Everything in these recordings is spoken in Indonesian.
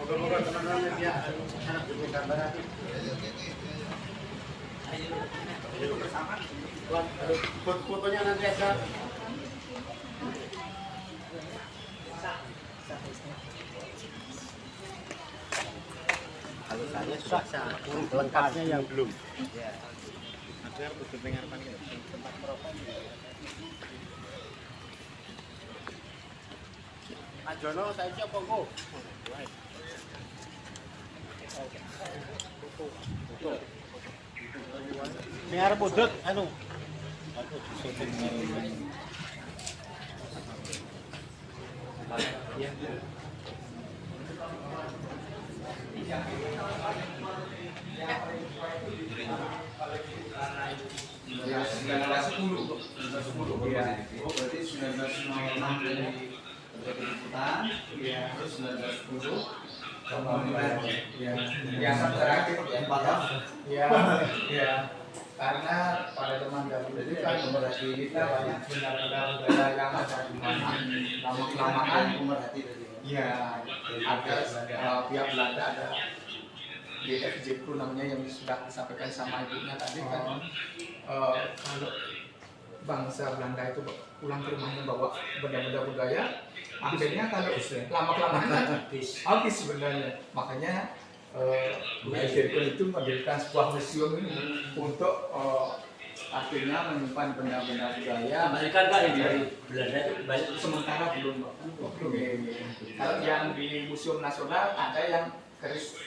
Moga-moga teman-teman dia anak bikin gambar nanti. Ayo bersama. Buat fotonya nanti aja. Kalau saya sudah lengkapnya yang belum. Ya. Ada untuk dengarkan tempat merokok. Mas Jono, saya coba kok. Ini arep udut anu. Aku syuting Ya, 1910. Ya. Oh, berarti 1906 dari liputan. Ya, terus 1910. Yang terakhir ya, ya, ya. Karena pada zaman dahulu itu kan pemerhati kita banyak benda-benda budaya yang ada di mana lama-kelamaan pemerhati dari ya ada pihak Belanda ada DFJ Crew namanya yang sudah disampaikan sama ibunya tadi kan kalau bangsa Belanda itu pulang ke rumahnya bawa benda-benda budaya akhirnya kalau lama-kelamaan kan habis sebenarnya makanya DFJ Crew itu mendirikan sebuah museum ini untuk akhirnya menyimpan benda-benda budaya. Mereka enggak yang dari Belanda itu banyak sementara belum. Kalau yang di Museum Nasional ada yang keris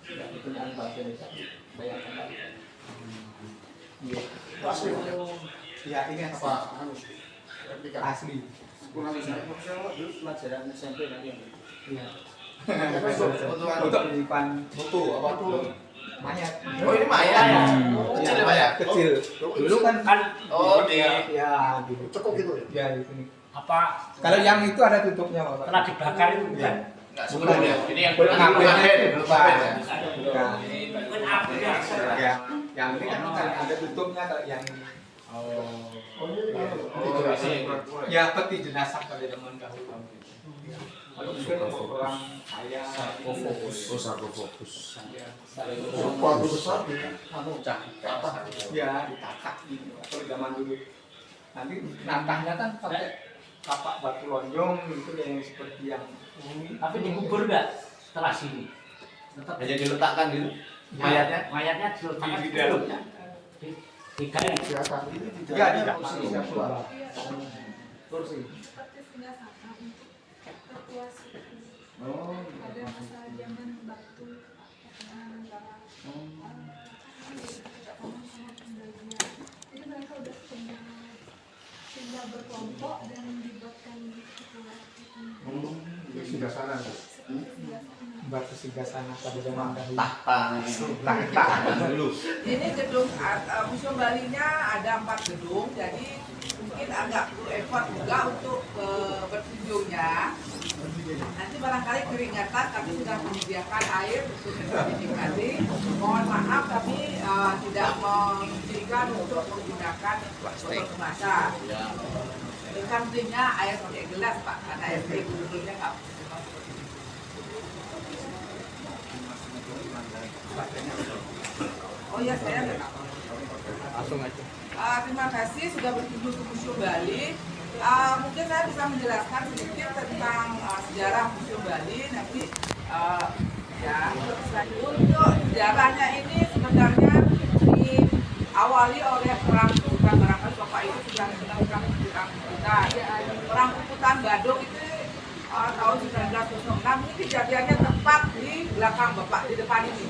tidak dikenal bahasa Indonesia. Bayangkan tadi. Ya ini apa? Asli. Kurang saya dulu pelajaran SMP nanti yang. Iya. Untuk menyimpan foto apa tuh? Mayat. Oh ini mayat. Kecil ya Pak ya? Kecil. Dulu kan oh dia ya di cekok gitu ya. Ya itu. apa Kalau yang itu ada tutupnya Pak. kena dibakar itu bukan? Enggak sebelum ya. Ini yang belum apen ya. Bukan api ya. Ya. Yang ini kan ada tutupnya kalau yang ya peti jenazah pada zaman dahulu. Kalau mungkin orang kaya sarkofokus. Suatu besar anu ya ditatak gitu. Kalau zaman dulu nanti nantangnya kan pakai kapak batu lonjong itu yang seperti yang Tapi dikubur enggak setelah sini? Tetap Hanya diletakkan gitu. mayatnya diletakkan di dalamnya. Digali. ya di kursi kursi. Oh, ada masa zaman batu antara jadi mereka udah pindah berkelompok dan dibuatkan Sudah sana batu singgasana pada zaman dahulu. Tahta dulu. Ini gedung Museum Bali-nya ada 4 gedung, jadi mungkin agak perlu effort juga untuk berkunjungnya. Nanti barangkali keringatan, tapi sudah menyediakan air untuk dinikmati. Mohon maaf, kami tidak mengizinkan untuk menggunakan botol kemasan. Dengan belinya air pakai gelas Pak, karena air dulunya nggak. Oh ya saya nggak. Langsung aja. Terima kasih sudah berkunjung ke Museum Bali. Mungkin saya bisa menjelaskan sedikit tentang sejarah Museum Bali nanti. Ya, untuk sejarahnya ini sebenarnya diawali oleh perang kukutan. Barangkali Bapak Ibu sudah mengenal perang kukutan. Perang kukutan Badung itu tahun 1906. Ini kejadiannya tepat di belakang Bapak, di depan ini.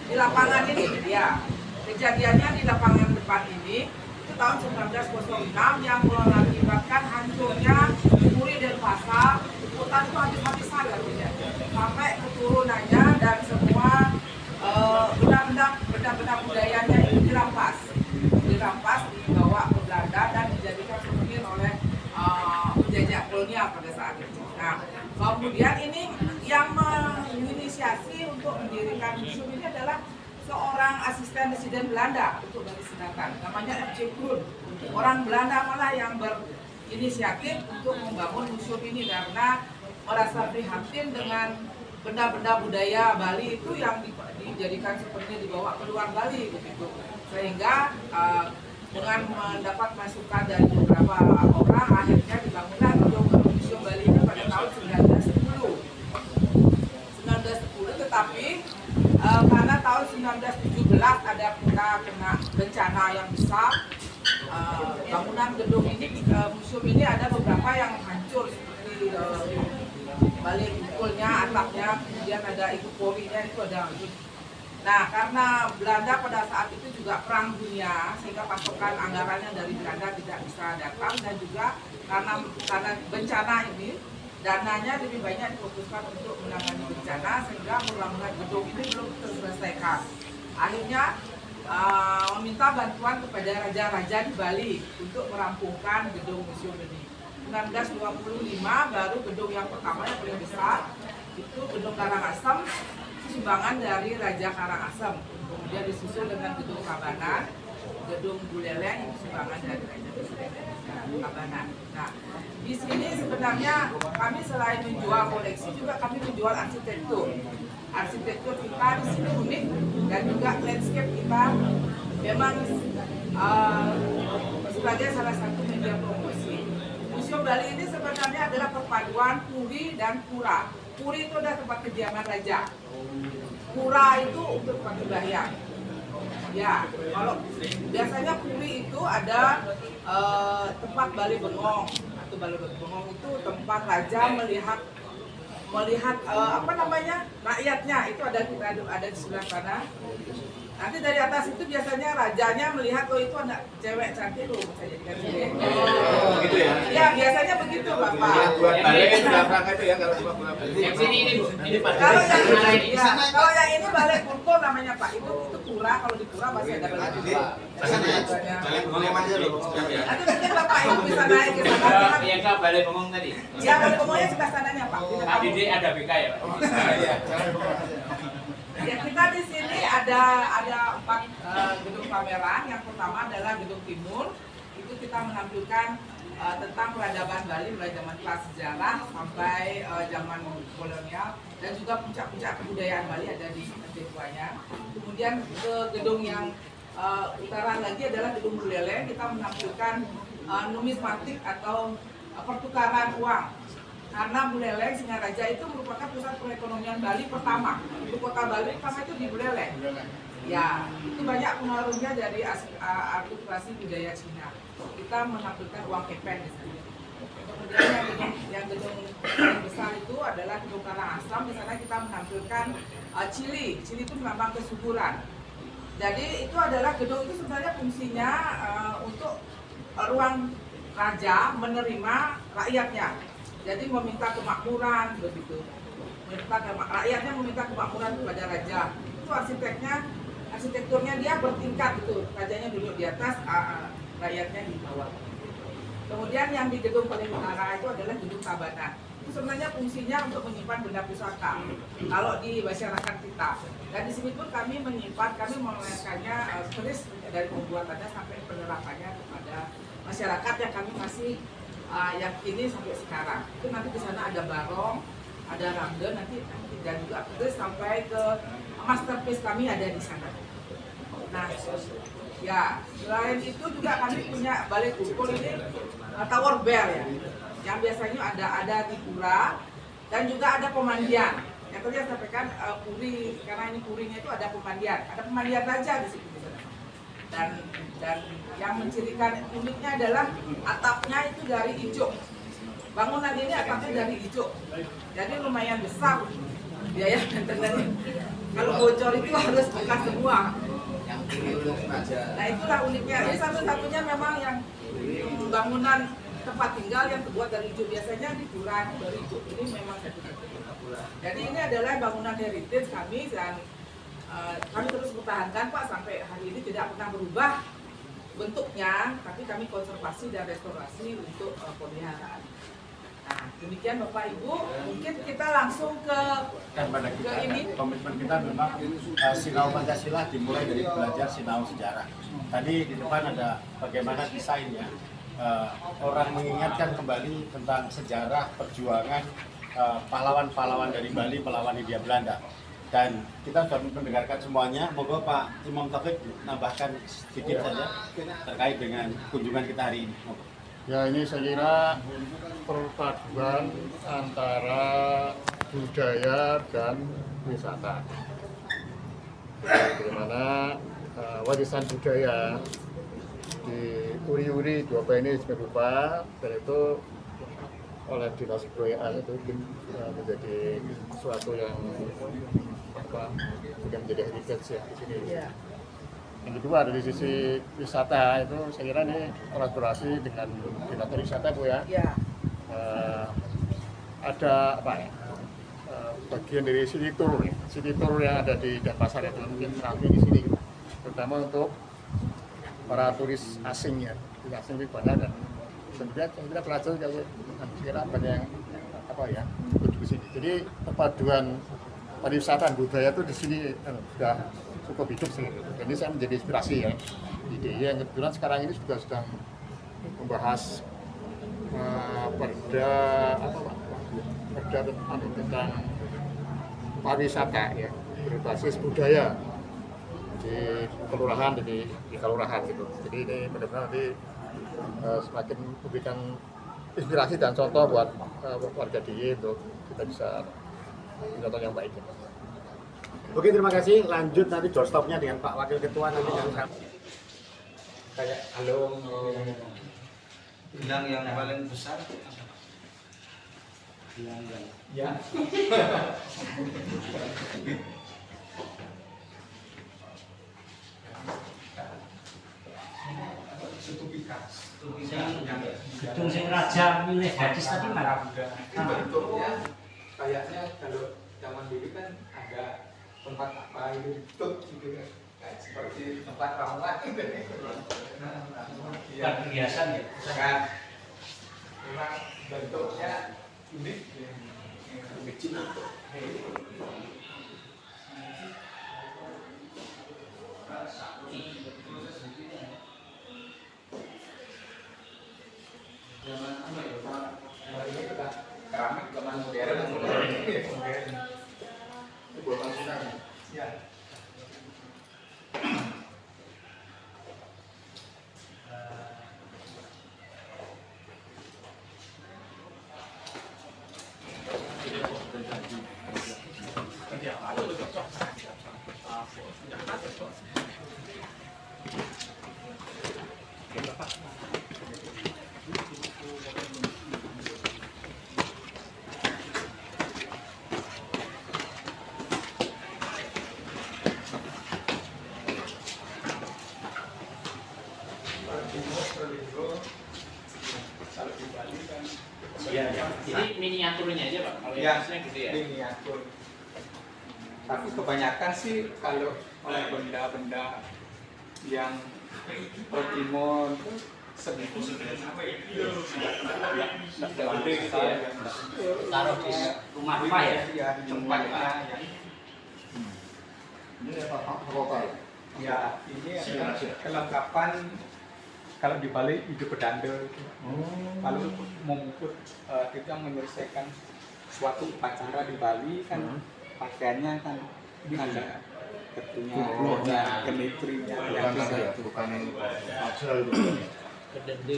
Di lapangan ini, ya. Kejadiannya di lapangan depan ini itu tahun 1906 yang mengakibatkan hancurnya Puri dan Pasar. Hutan itu habis-habisan artinya, sampai keturunannya dan semua benda-benda budayanya itu dirampas, dibawa ke Belanda dan dijadikan souvenir oleh penjajah kolonial pada saat itu. Nah, kemudian ini yang menginisiasi untuk mendirikan museum ini adalah seorang asisten residen Belanda untuk Bali Selatan, namanya FC Kroon. Orang Belanda malah yang berinisiatif untuk membangun museum ini karena merasa prihatin dengan benda-benda budaya Bali itu yang dijadikan seperti dibawa keluar Bali begitu. Sehingga dengan mendapat masukan dari beberapa orang, akhirnya dibangunlah gedung Museum Bali ini pada tahun 1910. Tetapi karena tahun 1917 ada kita kena bencana yang besar, bangunan gedung ini, museum ini ada beberapa yang hancur seperti balik pukulnya, atapnya, kemudian ada itu porinya itu ada. Nah, karena Belanda pada saat itu juga perang dunia, sehingga pasokan anggarannya dari Belanda tidak bisa datang, dan juga karena bencana ini, dananya lebih banyak difokuskan untuk menangani bencana, sehingga pembangunan gedung ini belum terselesaikan. Akhirnya meminta bantuan kepada raja-raja di Bali untuk merampungkan gedung museum ini. 1925 baru gedung yang pertama yang paling besar itu gedung Karangasem, sumbangan dari Raja Karangasem. Kemudian disusul dengan gedung Tabanan, gedung Buleleng itu sumbangan dari Raja Tabanan. Nah, di sini sebenarnya kami selain menjual koleksi juga kami menjual arsitektur. Arsitektur kita di sini unik dan juga landscape kita memang sebagai salah satu media promosi. Museum Bali ini sebenarnya adalah perpaduan puri dan pura. Puri itu adalah tempat kediaman raja. Pura itu untuk tempat sembahyang. Ya, kalau biasanya puri itu ada tempat Bali Bengong, atau Bali Bengong itu tempat raja melihat apa namanya, rakyatnya. Itu ada di sebelah sana. Nanti dari atas itu biasanya rajanya melihat, oh itu anak cewek cantik loh, saya jadikan sini. Oh, gitu ya? Ya, biasanya begitu Bapak. Buat balik itu belakang itu ya kalau cuma Yang sini ini Pak. Kalau yang ini balai kurko namanya Pak, itu pura. Kalau di pura masih ada balai kurko. Balik bengong aja loh. Nanti mungkin Bapak Ibu bisa naik ke sana. Yang ke Balai Bengong tadi. Ya, balai bengongnya sebelah sananya Pak. Tadi ada BK ya Pak. Ya, kita di sini ada 4 gedung pameran. Yang pertama adalah gedung timur. Itu kita menampilkan tentang peradaban Bali mulai zaman prasejarah sampai zaman kolonial, dan juga puncak-puncak kebudayaan Bali ada di Tepuanya. Kemudian ke gedung yang utara lagi adalah gedung Buleleng. Kita menampilkan numismatik atau pertukaran uang. Karena Buleleng, Singaraja itu merupakan pusat perekonomian Bali pertama. Ibu kota Bali pertama itu di Buleleng. Ya, itu banyak pengaruhnya dari akulturasi budaya Cina. Kita menampilkan uang kepeng di sini. Kemudian yang gedung yang besar itu adalah gedung Karangasem. Di sana kita menampilkan cili. Cili itu melambang kesuburan. Jadi itu adalah gedung itu sebenarnya fungsinya untuk ruang raja menerima rakyatnya. Jadi meminta kemakmuran begitu. Rakyatnya meminta kemakmuran kepada raja. Itu arsitekturnya dia bertingkat gitu. Rajanya duduk di atas, rakyatnya di bawah. Kemudian yang di gedung paling utara itu adalah gedung Tabanan. Itu sebenarnya fungsinya untuk menyimpan benda pusaka kalau di masyarakat kita. Dan di sini pun kami melayangkannya terus dari pembuatannya sampai penerapannya kepada masyarakat yang kami masih yakini sampai sekarang. Itu nanti di sana ada barong, ada ramden, nanti dan juga terus sampai ke masterpiece kami ada di sana. Nah, ya selain itu juga kami punya balai kumpul ini Tower Bell ya, yang biasanya ada di pura, dan juga ada pemandian. Yang tadi saya sampaikan puri, karena ini purinya itu ada pemandian raja di situ. Dan yang mencirikan uniknya adalah atapnya itu dari ijuk. Bangunan ini atapnya dari ijuk, jadi lumayan besar biaya maintenance. Kalau bocor itu harus buka semua. Nah itulah uniknya. Ini satu-satunya memang yang bangunan tempat tinggal yang terbuat dari ijuk. Biasanya di pura dari ijuk. Ini memang satu-satunya. Jadi ini adalah bangunan heritage kami, dan kami terus pertahankan Pak sampai hari ini, tidak pernah berubah bentuknya, tapi kami konservasi dan restorasi untuk pemeliharaan. Nah, demikian Bapak Ibu, mungkin kita langsung ke Dan pada kita, ini. komitmen kita memang Sinau Pancasila dimulai dari belajar Sinau sejarah. Tadi di depan ada bagaimana desainnya. Orang mengingatkan kembali tentang sejarah perjuangan pahlawan-pahlawan dari Bali melawan Hindia Belanda. Dan kita sudah mendengarkan semuanya. Moga Pak Imam Taufik menambahkan sedikit saja terkait dengan kunjungan kita hari ini. Moga. Ya, ini saya kira perpaduan antara budaya dan wisata. Bagaimana warisan budaya di Uri-Uri Dua ini berupa, dan itu oleh Dinas Kebudayaan itu menjadi sesuatu yang juga menjadi heritage ya di sini. Ya. Yang kedua dari sisi wisata itu saya kira ini kolaborasi dengan Dinas Pariwisata Bu ya. Ya. Ada apa ya? Bagian dari city tour yang ada di Denpasar itu mungkin ramai di sini, terutama untuk para turis asing ya. Turis asing itu banyak dan sebenarnya kita pelajar kalau kira banyak yang apa ya ikut di sini. Jadi perpaduan pariwisata dan budaya itu di sini sudah cukup hidup sih. Jadi saya menjadi inspirasi ya. Ide yang kebetulan sekarang ini juga sedang membahas perda tentang pariwisata ya berbasis budaya di kelurahan di kelurahan gitu. Jadi ini benar-benar nanti semakin memberikan inspirasi dan contoh buat warga DIY untuk kita bisa contoh yang baik. Oke, terima kasih. Lanjut nanti doorstopnya dengan Pak Wakil Ketua nanti yang Kayak halo bilang yang paling besar. Ya. Gedung sing raja milih gadis tadi mana? Bentuknya kayaknya kalau zaman dulu kan ada tempat apa itu ditutup gitu kan, kayak seperti tempat ramuan gitu. Bukan perhiasan ya? Kan memang bentuknya unik, kecil. Zaman apa ya Pak? Ini kita keramik zaman modern. Itu buatan Sunan. Ya. Iya, ya. Ini miniaturnya aja Pak, kalau yang aslinya gede ya? Miniatur. Tapi kebanyakan sih kalau oleh benda-benda yang Timur itu segitu gede gitu ya. Taruh di rumah ya? Iya, di tempatnya ya. Ini apa? Ya, ini adalah kelengkapan kalau di Bali hidup pedanda. Kalau memuput kita menyelesaikan suatu upacara di Bali kan pakaiannya kan ada ketunya, kenitrinya, Bukan aja itu. Kedende.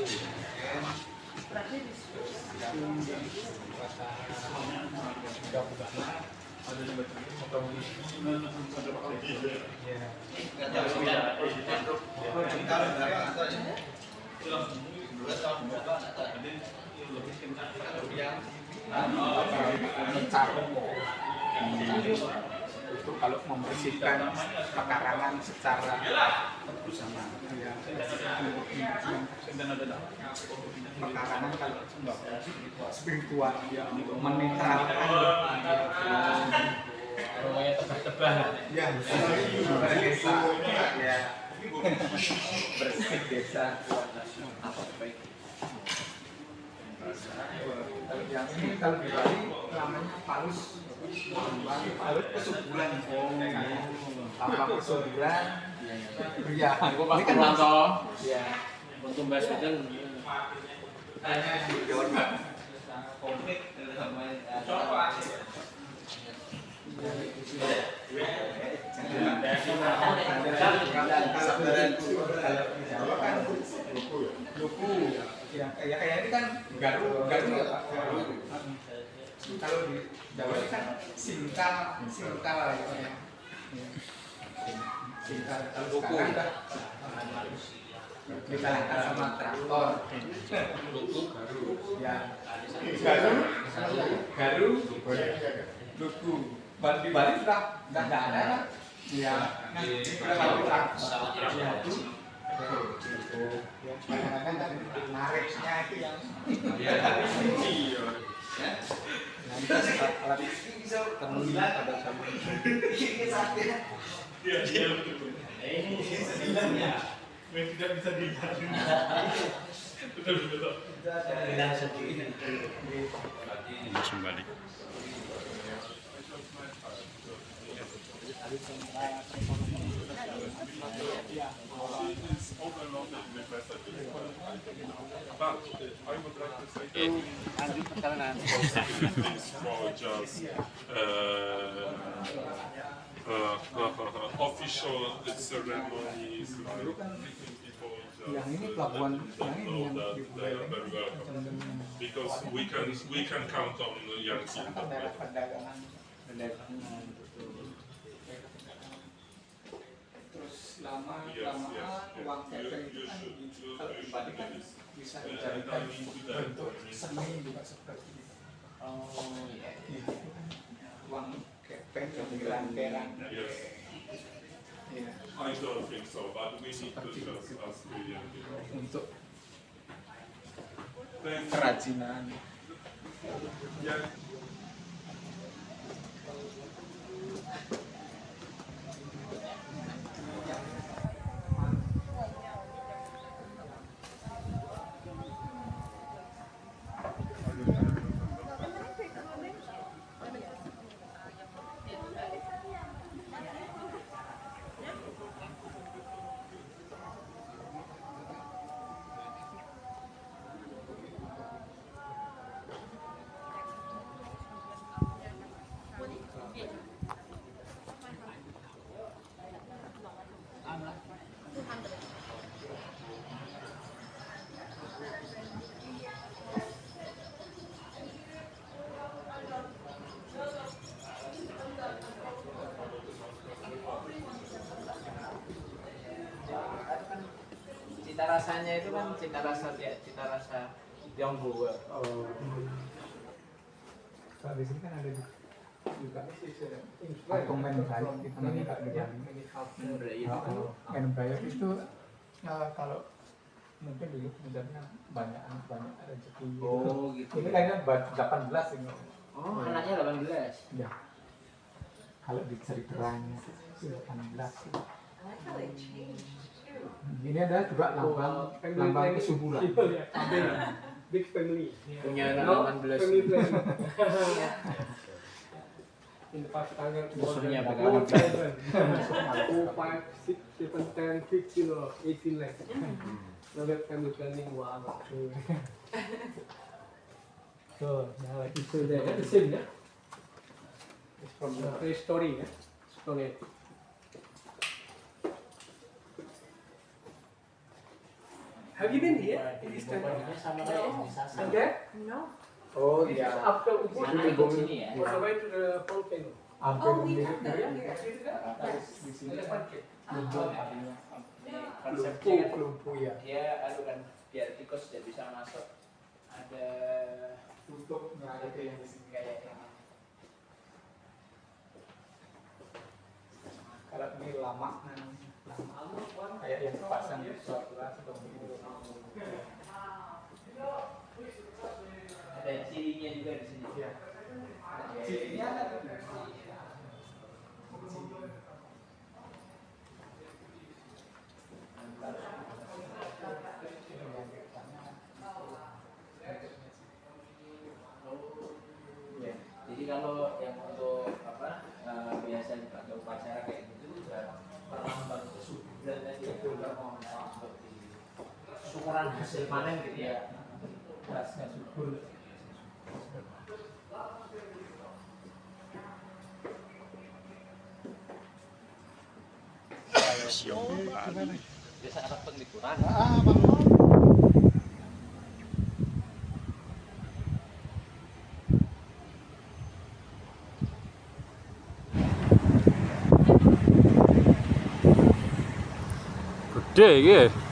Itu kalau membersihkan pekarangan secara bersama ya, pekarangan kalau spiritual ya, menetralkan Rumahnya tebah-tebah. ya, desa ya, bersih desa apa baik. Kalau yang ini kalau di Bali namanya palus. Palus pesugihan. Apa pesugihan? Iya. Ini kan toh. Iya. Untuk Mbak Sweden. Hanya di Jawa Barat. Luku, ya kayak ini kan garu ya Pak. Kalau di Jawa ini kan singkal ya. Singkal kalau sekarang udah dikalahkan sama traktor. Ya, garu, luku. Di Bali sudah nggak ada kan? Ya, kalau traktor. Ya, itu. Kadang-kadang nariknya itu yang nanti alat terminal pada sama tidak bisa dilihat. Betul. Langsung balik. Lanjut perjalanan. This for just official ceremonies, like people yang ini just pelabuhan yang ini know yang that di they are very welcome because we can count on young people. perdagangan terus lama-lama uang kepeng itu kan kalau dibandingkan bisa dijadikan bentuk seni juga seperti itu. Uang kepeng yang dilanteran. Yes. Ya, I don't think so, but we need to just ask the young people. untuk Thank you. kerajinan. Yeah. Cita rasanya itu kan cita rasa Tionghoa. Kalau di sini kan ada juga argumen Bali kita namanya Kak di Bali. Argumen Bali itu kalau mungkin dulu sebenarnya banyak rezeki. Oh gitu. Ini kayaknya 18 ini. Oh anaknya 18. Ya. Kalau bisa diterangnya 18. Ini ada juga lambang kesuburan. Big family. Punya anak No, 18. family plan. In the past tanggal Musuhnya more pegang than 4, 5, 6, 7, 10, 15 or 18 like. Now that family planning, wow. So, now like it's there. That's the same, yeah? It's from the story, yeah? Story. Have you been here in this temple? Sama kayak di Sasa. And there? No. Oh This is ya. after Mana Ubud. ikut sini ya? On the way to the volcano. Hampir Oh, we mirip have that. dari Yes. di sini Ada kan pancake. lumpuh Konsepnya kan lumpuh ya. dia anu kan biar tikus tidak bisa masuk ada Tutupnya itu yang di sini. kayak yang Kalau ini lama kayak yang pasang di suara seperti itu. ada cirinya juga di sini. Ya. Cirinya ada. upacara kayak gitu juga perlambang kesuburan aja seperti syukuran hasil panen gitu ya. Berasnya subur. Biasa anak penglipuran. Gede iki.